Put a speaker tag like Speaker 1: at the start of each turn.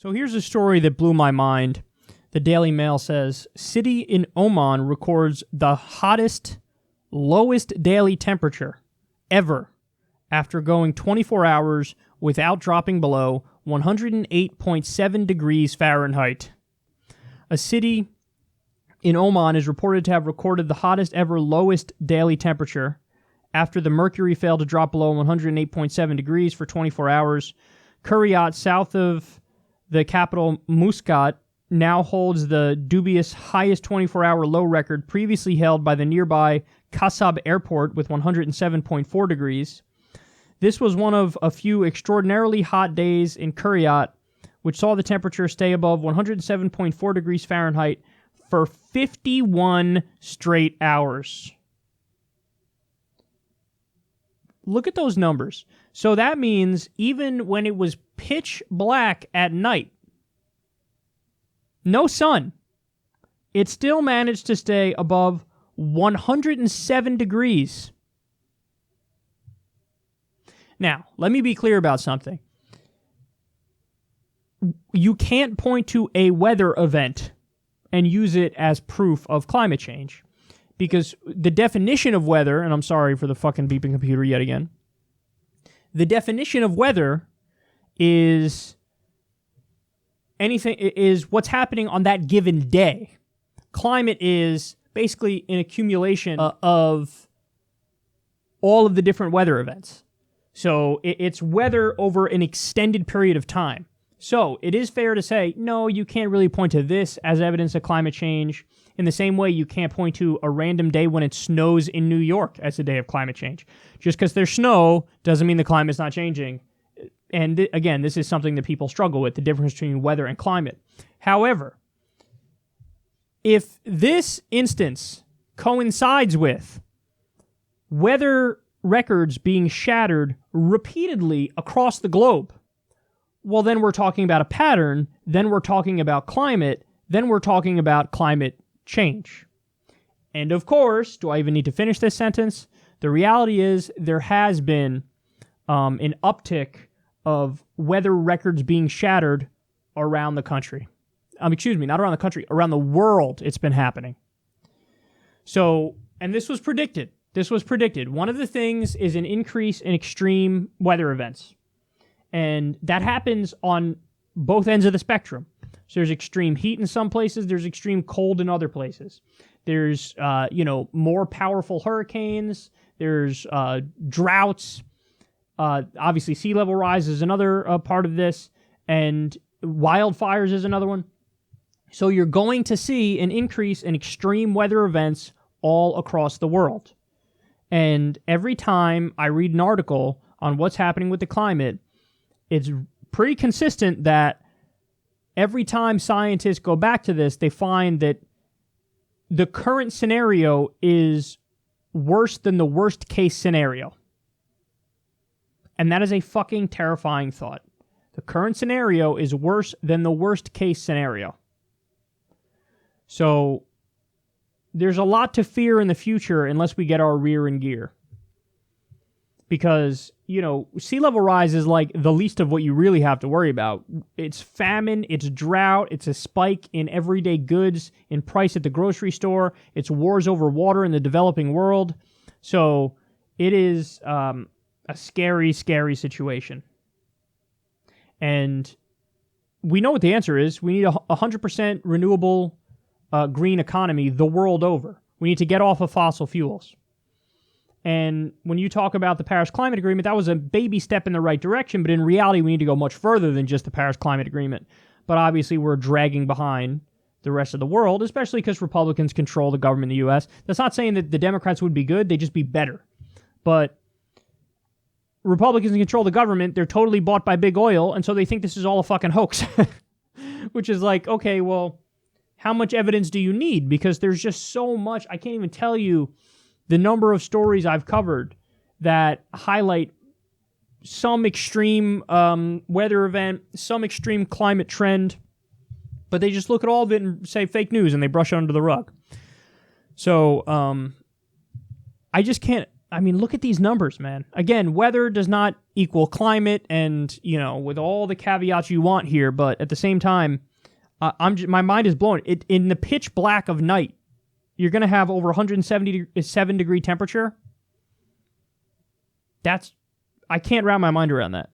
Speaker 1: So here's a story that blew my mind. The Daily Mail says, city in Oman records the hottest, lowest daily temperature ever after going 24 hours without dropping below 108.7 degrees Fahrenheit. A city in Oman is reported to have recorded the hottest ever lowest daily temperature after the mercury failed to drop below 108.7 degrees for 24 hours. Quriyat, south of the capital Muscat, now holds the dubious highest 24-hour low record previously held by the nearby Khassab Airport with 107.4 degrees. This was one of a few extraordinarily hot days in Quriyat, which saw the temperature stay above 107.4 degrees Fahrenheit for 51 straight hours. Look at those numbers. So that means even when it was pitch black at night, no sun, it still managed to stay above 107 degrees. Now, let me be clear about something. You can't point to a weather event and use it as proof of climate change. Because the definition of weather, and I'm sorry for the fucking beeping computer yet again, the definition of weather is what's happening on that given day. Climate is basically an accumulation of all of the different weather events. So it's weather over an extended period of time. So it is fair to say, no, you can't really point to this as evidence of climate change. In the same way, you can't point to a random day when it snows in New York as a day of climate change. Just because there's snow doesn't mean the climate's not changing. And again, this is something that people struggle with, the difference between weather and climate. However, if this instance coincides with weather records being shattered repeatedly across the globe, well, then we're talking about a pattern, then we're talking about climate, then we're talking about climate change. And of course, do I even need to finish this sentence? The reality is there has been an uptick of weather records being shattered around the country. Excuse me, not around the country, around the world it's been happening. So, and this was predicted. One of the things is an increase in extreme weather events. And that happens on both ends of the spectrum. So there's extreme heat in some places, there's extreme cold in other places. There's, more powerful hurricanes, there's droughts. Obviously, sea level rise is another part of this, and wildfires is another one. So you're going to see an increase in extreme weather events all across the world. And every time I read an article on what's happening with the climate, it's pretty consistent that every time scientists go back to this, they find that the current scenario is worse than the worst case scenario. And that is a fucking terrifying thought. The current scenario is worse than the worst case scenario. So there's a lot to fear in the future unless we get our rear in gear. Because, sea level rise is like the least of what you really have to worry about. It's famine, it's drought, it's a spike in everyday goods, in price at the grocery store, it's wars over water in the developing world. So it is a scary, scary situation. And we know what the answer is. We need a 100% renewable green economy the world over. We need to get off of fossil fuels. And when you talk about the Paris Climate Agreement, that was a baby step in the right direction, but in reality, we need to go much further than just the Paris Climate Agreement. But obviously, we're dragging behind the rest of the world, especially because Republicans control the government in the U.S. That's not saying that the Democrats would be good, they'd just be better. But Republicans control the government, they're totally bought by big oil, and so they think this is all a fucking hoax. Which is like, okay, well, how much evidence do you need? Because there's just so much, I can't even tell you the number of stories I've covered that highlight some extreme weather event, some extreme climate trend, but they just look at all of it and say fake news and they brush it under the rug. So I just can't I mean, look at these numbers, man. Again, weather does not equal climate, and with all the caveats you want here, but at the same time, my mind is blown. In the pitch black of night, you're going to have over 177 degree temperature. I can't wrap my mind around that.